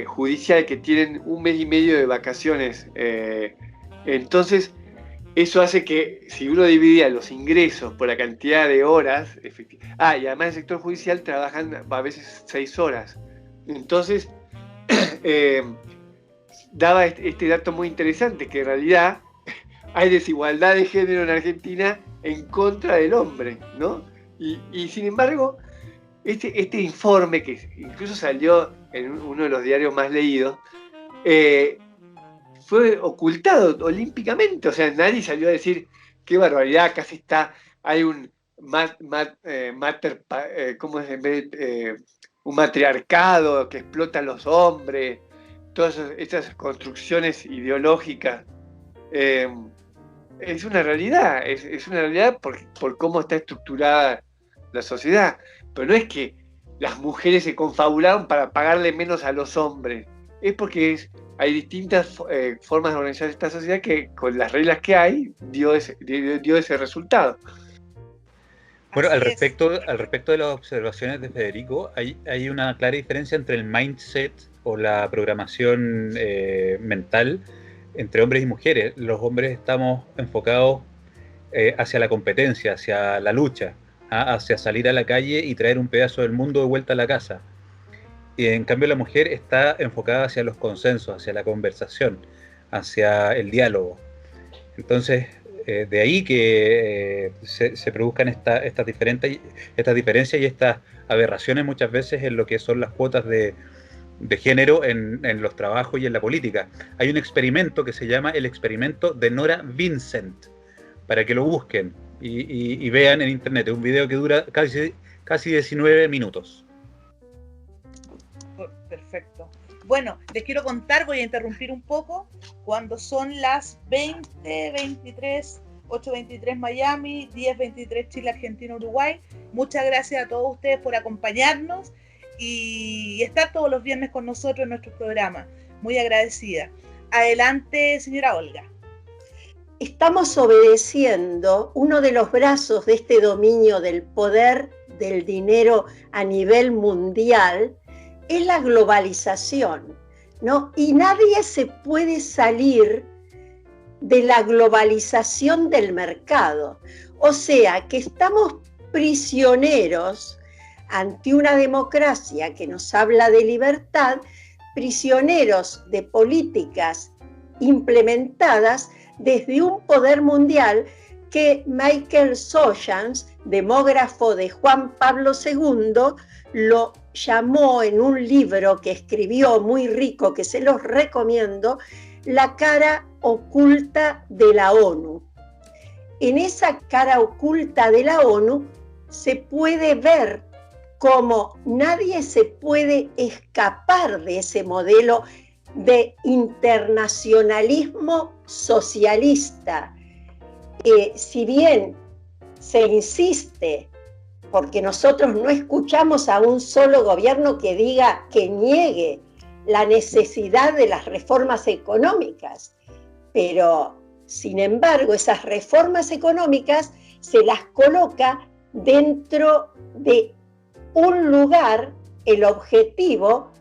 judicial, que tienen 1 mes y medio de vacaciones. Entonces, eso hace que si uno dividía los ingresos por la cantidad de horas, y además en el sector judicial trabajan a veces 6 horas. Entonces, daba este dato muy interesante, que en realidad hay desigualdad de género en Argentina en contra del hombre, ¿no? Y sin embargo, este informe, que incluso salió en uno de los diarios más leídos, fue ocultado olímpicamente. O sea, nadie salió a decir qué barbaridad, casi hay un un matriarcado que explota a los hombres, todas estas construcciones ideológicas. Es una realidad, es una realidad por cómo está estructurada la sociedad. Pero no es que las mujeres se confabularon para pagarle menos a los hombres, es porque hay distintas formas de organizar esta sociedad que con las reglas que hay dio ese resultado. Bueno, al respecto de las observaciones de Federico, hay una clara diferencia entre el mindset o la programación mental entre hombres y mujeres. Los hombres estamos enfocados hacia la competencia, hacia la lucha, hacia salir a la calle y traer un pedazo del mundo de vuelta a la casa. Y en cambio la mujer está enfocada hacia los consensos, hacia la conversación, hacia el diálogo. Entonces, de ahí que se produzcan estas diferencias y estas aberraciones muchas veces en lo que son las cuotas de género en los trabajos y en la política. Hay un experimento que se llama el experimento de Nora Vincent, para que lo busquen y vean en internet. Es un video que dura casi 19 minutos. Perfecto. Bueno, les quiero contar, voy a interrumpir un poco, cuando son las 20:23, 8:23 Miami, 10:23 Chile, Argentina, Uruguay. Muchas gracias a todos ustedes por acompañarnos y estar todos los viernes con nosotros en nuestro programa. Muy agradecida. Adelante, señora Olga. Estamos obedeciendo uno de los brazos de este dominio del poder del dinero a nivel mundial, es la globalización, ¿no? Y nadie se puede salir de la globalización del mercado. O sea, que estamos prisioneros ante una democracia que nos habla de libertad, prisioneros de políticas implementadas desde un poder mundial que Michael Soyans, demógrafo de Juan Pablo II, lo llamó en un libro que escribió muy rico, que se los recomiendo, La cara oculta de la ONU. En esa cara oculta de la ONU se puede ver cómo nadie se puede escapar de ese modelo de internacionalismo socialista. Si bien se insiste, porque nosotros no escuchamos a un solo gobierno que diga, que niegue la necesidad de las reformas económicas, pero sin embargo esas reformas económicas se las coloca dentro de un lugar, el objetivo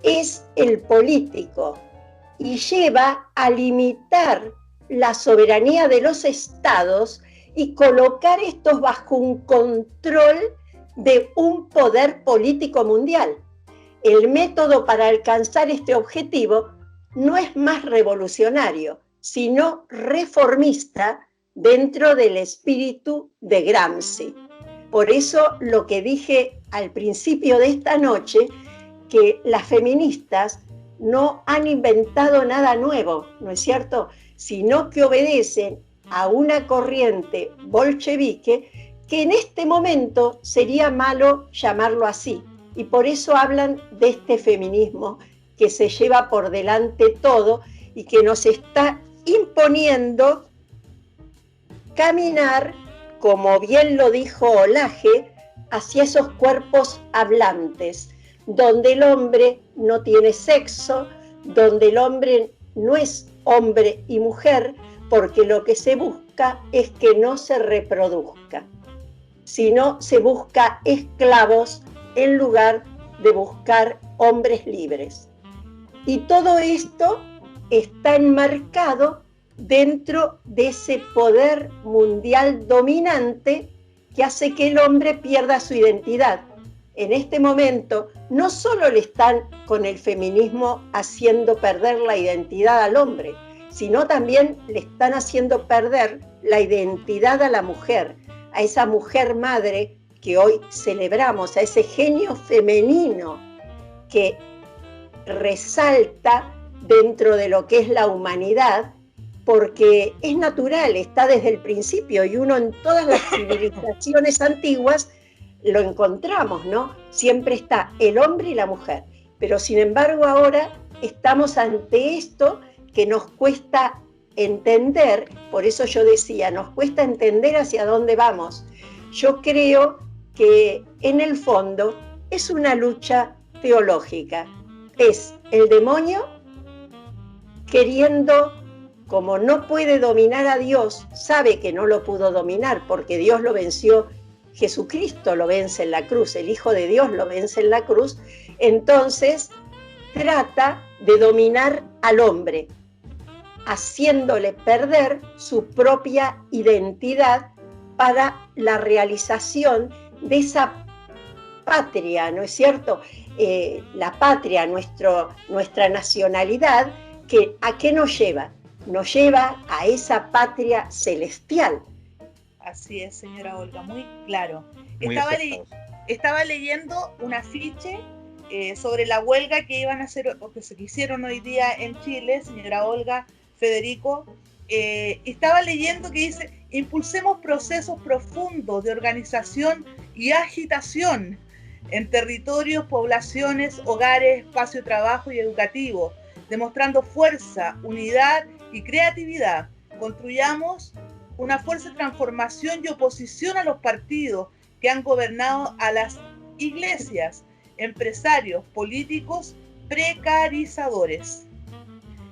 es el político y lleva a limitar la soberanía de los estados y colocar estos bajo un control de un poder político mundial. El método para alcanzar este objetivo no es más revolucionario, sino reformista dentro del espíritu de Gramsci. Por eso lo que dije al principio de esta noche, que las feministas no han inventado nada nuevo, ¿no es cierto?, sino que obedecen a una corriente bolchevique que en este momento sería malo llamarlo así, y por eso hablan de este feminismo que se lleva por delante todo y que nos está imponiendo caminar, como bien lo dijo Olaje, hacia esos cuerpos hablantes, donde el hombre no tiene sexo, donde el hombre no es hombre y mujer, porque lo que se busca es que no se reproduzca, sino se busca esclavos en lugar de buscar hombres libres. Y todo esto está enmarcado dentro de ese poder mundial dominante que hace que el hombre pierda su identidad. En este momento no solo le están con el feminismo haciendo perder la identidad al hombre, sino también le están haciendo perder la identidad a la mujer, a esa mujer madre que hoy celebramos, a ese genio femenino que resalta dentro de lo que es la humanidad, porque es natural, está desde el principio, y uno en todas las civilizaciones antiguas lo encontramos, ¿no? Siempre está el hombre y la mujer, pero sin embargo ahora estamos ante esto que nos cuesta entender, por eso yo decía, nos cuesta entender hacia dónde vamos. Yo creo que en el fondo es una lucha teológica, es el demonio queriendo, como no puede dominar a Dios, sabe que no lo pudo dominar porque Dios lo venció, Jesucristo lo vence en la cruz, el Hijo de Dios lo vence en la cruz, entonces trata de dominar al hombre, haciéndole perder su propia identidad para la realización de esa patria, ¿no es cierto? La patria, nuestra nacionalidad, ¿a qué nos lleva? Nos lleva a esa patria celestial. Así es, señora Olga, muy claro. Muy Estaba leyendo un afiche sobre la huelga que iban a hacer, o que se hicieron hoy día en Chile, señora Olga, Federico. Estaba leyendo que dice: impulsemos procesos profundos de organización y agitación en territorios, poblaciones, hogares, espacio de trabajo y educativo, demostrando fuerza, unidad y creatividad. Construyamos una fuerza de transformación y oposición a los partidos que han gobernado a las iglesias, empresarios, políticos, precarizadores.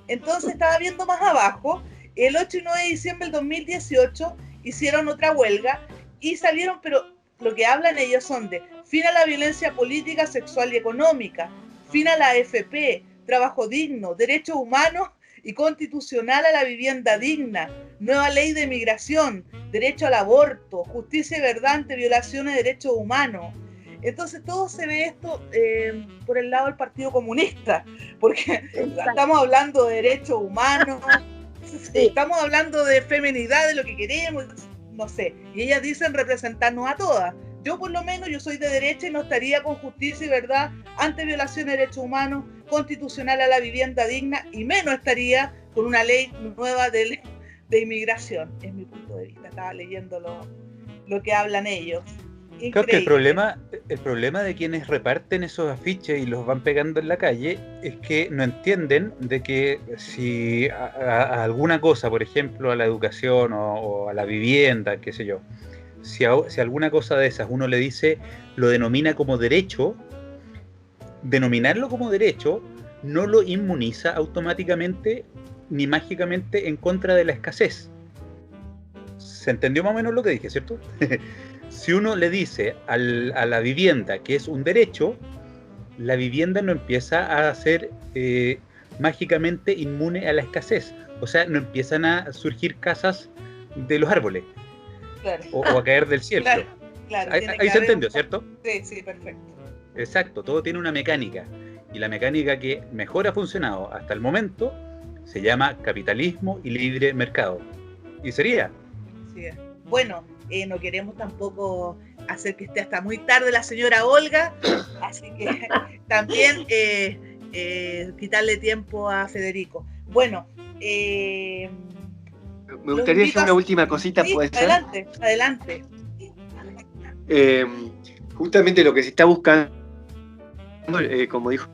Entonces estaba viendo más abajo, el 8 y 9 de diciembre del 2018 hicieron otra huelga y salieron, pero lo que hablan ellos son de fin a la violencia política, sexual y económica, fin a la AFP, trabajo digno, derechos humanos y constitucional a la vivienda digna, nueva ley de migración, derecho al aborto, justicia y verdad ante violaciones de derechos humanos. Entonces todo se ve esto por el lado del Partido Comunista, porque estamos hablando de derechos humanos, estamos hablando de feminidad, de lo que queremos, no sé, y ellas dicen representarnos a todas. Yo por lo menos, yo soy de derecha y no estaría con justicia y verdad ante violación de derechos humanos, constitucional a la vivienda digna, y menos estaría con una ley nueva de inmigración. Es mi punto de vista, estaba leyendo lo que hablan ellos. Creo que el problema de quienes reparten esos afiches y los van pegando en la calle es que no entienden de que si a alguna cosa, por ejemplo, a la educación o a la vivienda, qué sé yo, si alguna cosa de esas uno le dice, lo denomina como derecho, denominarlo como derecho no lo inmuniza automáticamente ni mágicamente en contra de la escasez. ¿Se entendió más o menos lo que dije, cierto? Si uno le dice a la vivienda que es un derecho, la vivienda no empieza a ser mágicamente inmune a la escasez. O sea, no empiezan a surgir casas de los árboles. Claro. O a caer del cielo. Claro, ahí se entendió, ¿cierto? Sí, perfecto. Exacto, todo tiene una mecánica. Y la mecánica que mejor ha funcionado hasta el momento se llama capitalismo y libre mercado. ¿Y sería? Sí. Bueno, no queremos tampoco hacer que esté hasta muy tarde la señora Olga, así que también quitarle tiempo a Federico. Bueno, me gustaría hacer una última cosita, sí, ¿puede ser? Adelante. Justamente lo que se está buscando, como dijo,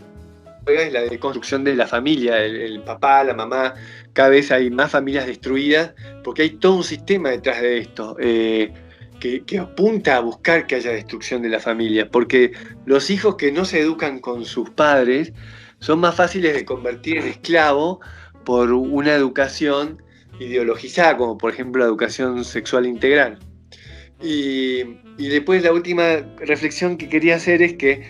es la deconstrucción de la familia, el papá, la mamá. Cada vez hay más familias destruidas porque hay todo un sistema detrás de esto que apunta a buscar que haya destrucción de la familia, porque los hijos que no se educan con sus padres son más fáciles de convertir en esclavos por una educación ideologizada, como por ejemplo la educación sexual integral. Y después la última reflexión que quería hacer es que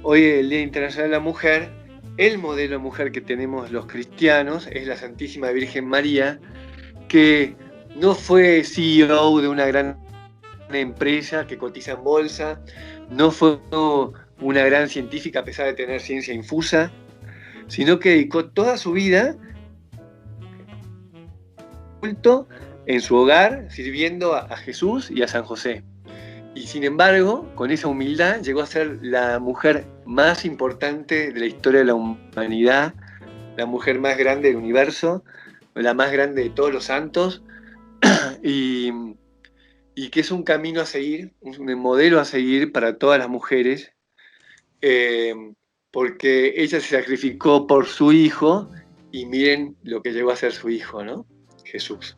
hoy, el Día Internacional de la Mujer, el modelo de mujer que tenemos los cristianos es la Santísima Virgen María, que no fue CEO de una gran empresa que cotiza en bolsa, no fue una gran científica a pesar de tener ciencia infusa, sino que dedicó toda su vida en su hogar sirviendo a Jesús y a San José. Y sin embargo, con esa humildad llegó a ser la mujer más importante de la historia de la humanidad, la mujer más grande del universo, la más grande de todos los santos, y que es un camino a seguir, un modelo a seguir para todas las mujeres, porque ella se sacrificó por su hijo, y miren lo que llegó a ser su hijo, ¿no? Jesús.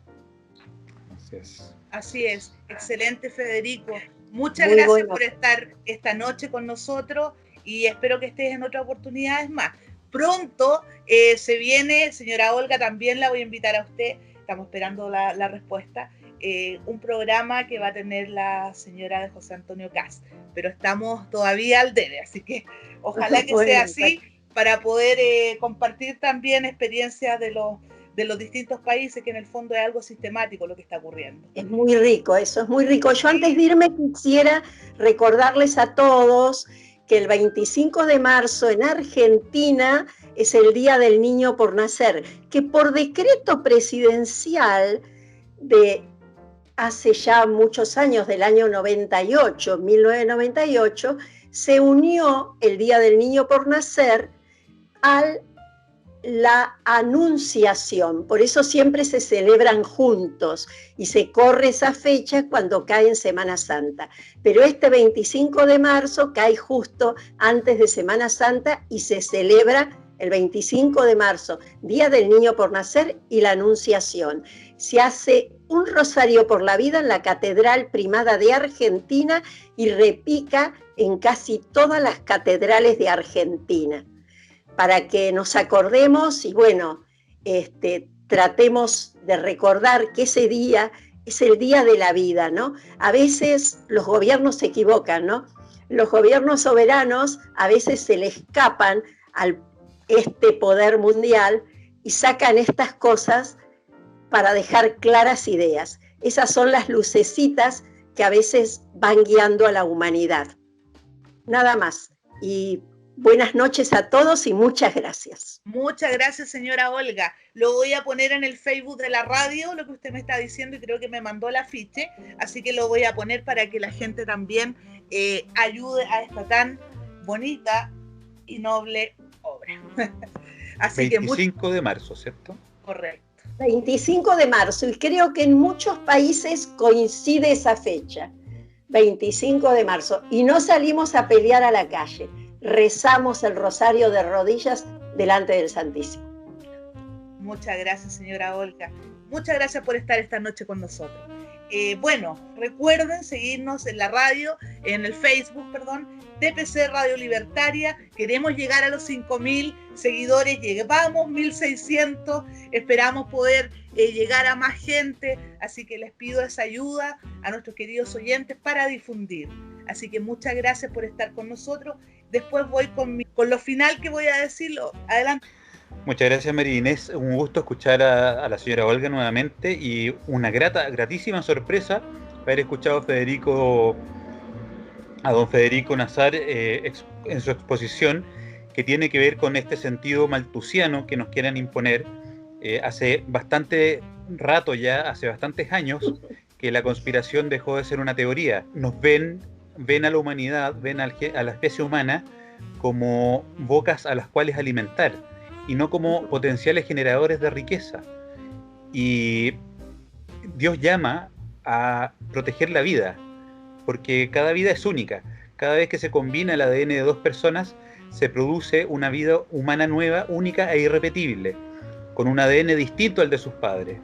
Así es. Excelente, Federico. Muchas gracias por estar esta noche con nosotros y espero que estés en otras oportunidades más. Pronto se viene, señora Olga, también la voy a invitar a usted, estamos esperando la respuesta, un programa que va a tener la señora de José Antonio Caz, pero estamos todavía al debe, así que ojalá que sea así para poder compartir también experiencias de los distintos países, que en el fondo es algo sistemático lo que está ocurriendo. Es muy rico, eso es muy rico. Yo antes de irme quisiera recordarles a todos que el 25 de marzo en Argentina es el Día del Niño por Nacer, que por decreto presidencial de hace ya muchos años, del año 1998, se unió el Día del Niño por Nacer a la Anunciación. Por eso siempre se celebran juntos y se corre esa fecha cuando cae en Semana Santa. Pero este 25 de marzo cae justo antes de Semana Santa y se celebra el 25 de marzo, Día del Niño por Nacer y la Anunciación. Se hace un rosario por la vida en la Catedral Primada de Argentina y repica en casi todas las catedrales de Argentina, para que nos acordemos y bueno, tratemos de recordar que ese día es el día de la vida, ¿no? A veces los gobiernos se equivocan, ¿no? Los gobiernos soberanos a veces se le escapan al poder mundial y sacan estas cosas para dejar claras ideas. Esas son las lucecitas que a veces van guiando a la humanidad. Nada más. Y buenas noches a todos y muchas gracias. Muchas gracias, señora Olga. Lo voy a poner en el Facebook de la radio, lo que usted me está diciendo, y creo que me mandó el afiche, así que lo voy a poner para que la gente también ayude a esta tan bonita y noble obra. Así 25 de marzo, ¿cierto? Correcto. 25 de marzo, y creo que en muchos países coincide esa fecha. 25 de marzo. Y no salimos a pelear a la calle, rezamos el rosario de rodillas delante del Santísimo. Muchas gracias, señora Olga. Muchas gracias por estar esta noche con nosotros. Bueno, recuerden seguirnos en la radio, en el Facebook, TPC Radio Libertaria. Queremos llegar a los 5.000 seguidores, llevamos 1.600, esperamos poder llegar a más gente, así que les pido esa ayuda a nuestros queridos oyentes para difundir. Así que muchas gracias por estar con nosotros. Después voy con lo final que voy a decirlo. Adelante. Muchas gracias, María Inés. Un gusto escuchar a la señora Olga nuevamente y una gratísima sorpresa haber escuchado a don Federico Nazar en su exposición, que tiene que ver con este sentido maltusiano que nos quieren imponer. Hace bastante rato ya, hace bastantes años, que la conspiración dejó de ser una teoría. Nos ven a la humanidad, ven a la especie humana como bocas a las cuales alimentar, y no como potenciales generadores de riqueza. Y Dios llama a proteger la vida, porque cada vida es única. Cada vez que se combina el ADN de dos personas, se produce una vida humana nueva, única e irrepetible, con un ADN distinto al de sus padres.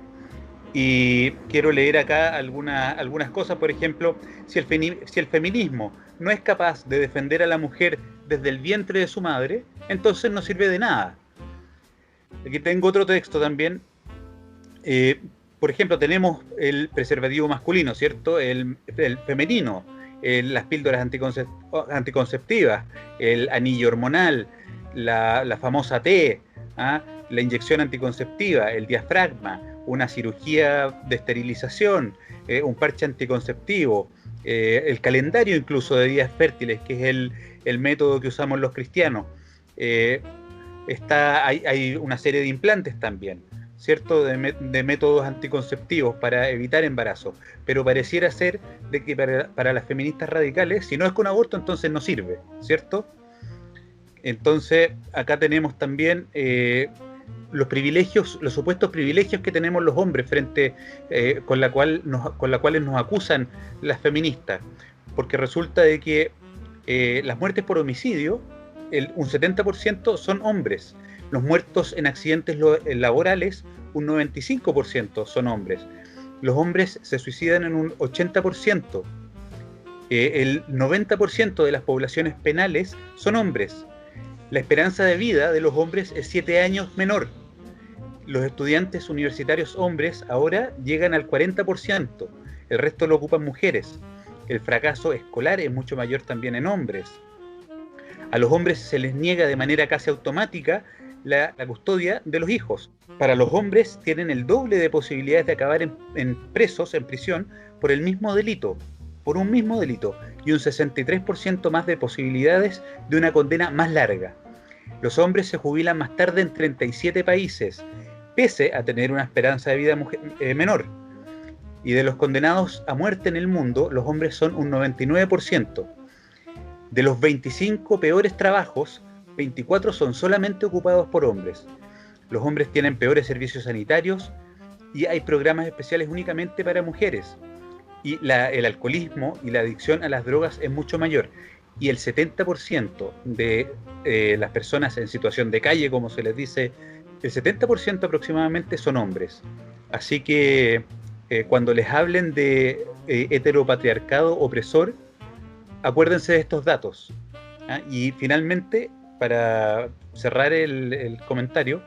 Y quiero leer acá algunas cosas. Por ejemplo, si el feminismo no es capaz de defender a la mujer desde el vientre de su madre, entonces no sirve de nada. Aquí tengo otro texto también. Por ejemplo, tenemos el preservativo masculino, ¿cierto? El femenino, las píldoras anticonceptivas, el anillo hormonal, la famosa T, la inyección anticonceptiva, el diafragma, una cirugía de esterilización, un parche anticonceptivo, el calendario incluso de días fértiles, que es el método que usamos los cristianos. Hay una serie de implantes también, ¿cierto? De métodos anticonceptivos para evitar embarazo. Pero pareciera ser de que para las feministas radicales, si no es con aborto, entonces no sirve, ¿cierto? Entonces, acá tenemos también los privilegios, los supuestos privilegios que tenemos los hombres con la cuales nos acusan las feministas. Porque resulta de que las muertes por homicidio, un 70% son hombres. Los muertos en accidentes laborales, un 95% son hombres. Los hombres se suicidan en un 80%. El 90% de las poblaciones penales son hombres. La esperanza de vida de los hombres es 7 años menor. Los estudiantes universitarios hombres ahora llegan al 40%. El resto lo ocupan mujeres. El fracaso escolar es mucho mayor también en hombres. A los hombres se les niega de manera casi automática la custodia de los hijos. Para los hombres tienen el doble de posibilidades de acabar en prisión por el mismo delito, y un 63% más de posibilidades de una condena más larga. Los hombres se jubilan más tarde en 37 países, pese a tener una esperanza de vida menor. Y de los condenados a muerte en el mundo, los hombres son un 99%. De los 25 peores trabajos, 24 son solamente ocupados por hombres. Los hombres tienen peores servicios sanitarios y hay programas especiales únicamente para mujeres. Y el alcoholismo y la adicción a las drogas es mucho mayor. Y el 70% de las personas en situación de calle, como se les dice, el 70% aproximadamente son hombres. Así que cuando les hablen de heteropatriarcado opresor, acuérdense de estos datos. Y finalmente, para cerrar el comentario,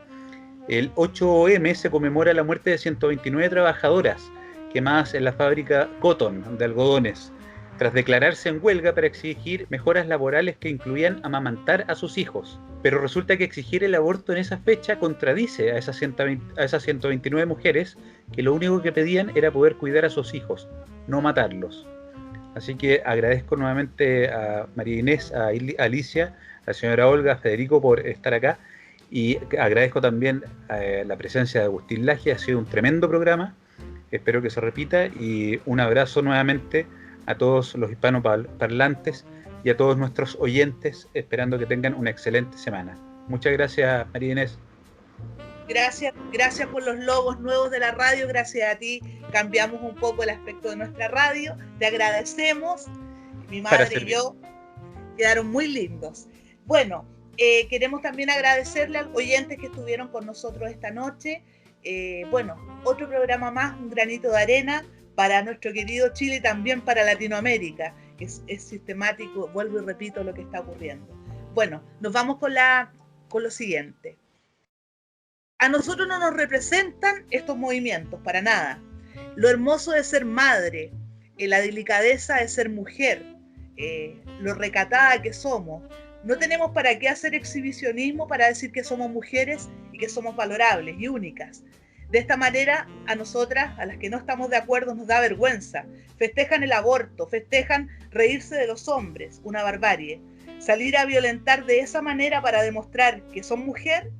el 8M se conmemora la muerte de 129 trabajadoras quemadas en la fábrica Cotton de algodones, tras declararse en huelga para exigir mejoras laborales que incluían amamantar a sus hijos. Pero resulta que exigir el aborto en esa fecha contradice a esas 129 mujeres que lo único que pedían era poder cuidar a sus hijos, no matarlos. Así que agradezco nuevamente a María Inés, a Alicia, a la señora Olga, a Federico por estar acá, y agradezco también la presencia de Agustín Laje. Ha sido un tremendo programa, espero que se repita, y un abrazo nuevamente a todos los hispanoparlantes y a todos nuestros oyentes, esperando que tengan una excelente semana. Muchas gracias, María Inés. Gracias por los logos nuevos de la radio. Gracias a ti cambiamos un poco el aspecto de nuestra radio. Te agradecemos. Mi madre y yo quedaron muy lindos. Bueno, queremos también agradecerle a los oyentes que estuvieron con nosotros esta noche. Bueno, otro programa más, un granito de arena para nuestro querido Chile y también para Latinoamérica. Es sistemático, vuelvo y repito lo que está ocurriendo. Bueno, nos vamos con lo siguiente. A nosotros no nos representan estos movimientos, para nada. Lo hermoso de ser madre, la delicadeza de ser mujer, lo recatada que somos. No tenemos para qué hacer exhibicionismo para decir que somos mujeres y que somos valorables y únicas. De esta manera, a nosotras, a las que no estamos de acuerdo, nos da vergüenza. Festejan el aborto, festejan reírse de los hombres, una barbarie. Salir a violentar de esa manera para demostrar que son mujer,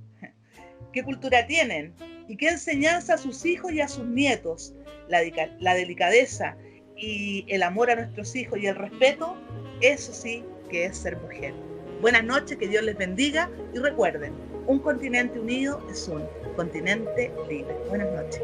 ¿qué cultura tienen? ¿Y qué enseñanza a sus hijos y a sus nietos? La delicadeza y el amor a nuestros hijos y el respeto, eso sí que es ser mujer. Buenas noches, que Dios les bendiga y recuerden, un continente unido es un continente libre. Buenas noches.